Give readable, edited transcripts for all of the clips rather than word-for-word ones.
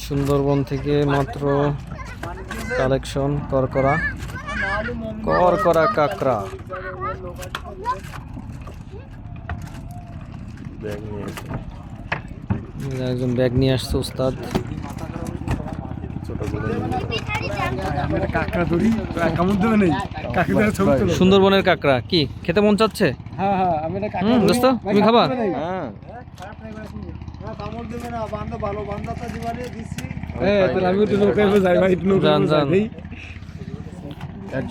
সুন্দরবন থেকে মাত্র কালেকশন করকরা কাঁকড়া। একজন ব্যাগ নিয়ে আসছে উস্তাদ। সুন্দরবনের কাঁকড়া কি খেতে মন চাচ্ছে? দোস্ত তুমি খাবা?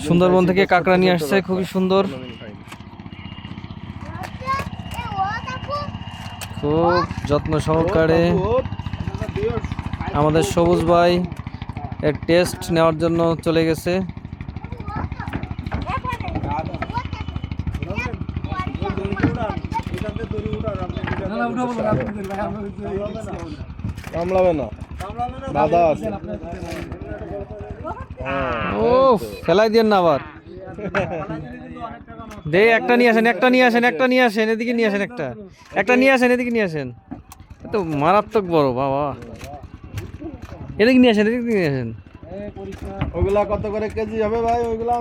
সুন্দরবন থেকে কাঁকড়া নিয়ে আসছে, খুবই সুন্দর, খুব যত্ন সহকারে আমাদের সবুজ ভাই এর টেস্ট নেওয়ার জন্য চলে গেছে। ও ফেলাই দিয়েন না আবার। দে একটা নিয়ে আসেন, একটা নিয়ে আসেন, একটা নিয়ে আসেন, এদিকে নিয়ে আসেন, একটা নিয়ে আসেন, এদিকে নিয়ে আসেন। তো মারাত্মক বড় বাবা, এদিকে নিয়ে আসেন, এদিকে নিয়ে আসেন। ওগুলা কত করে কেজি হবে ভাই? ওইগুলা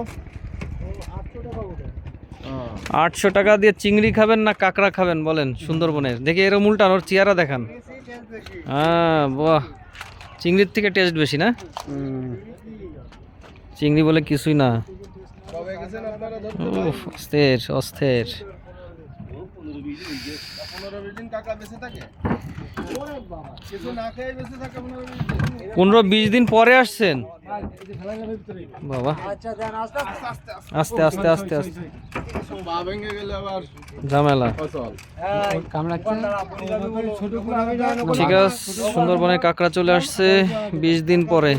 800 টাকা দিয়ে চিংড়ি খাবেন না কাঁকড়া খাবেন বলেন সুন্দরবনের? দেখি এরকম উল্টান, ওর চেহারা দেখান। হ্যাঁ বাহ, চিংড়ির থেকে টেস্ট বেশি না? চিংড়ি বলে কিছুই না। অস্থির অস্থির। 15-20 দিন পরে আসছেন বাবা। আস্তে আস্তে আস্তে আস্তে ঝামেলা। ঠিক আছে, সুন্দরবনের কাঁকড়া চলে আসছে 20 দিন পরে।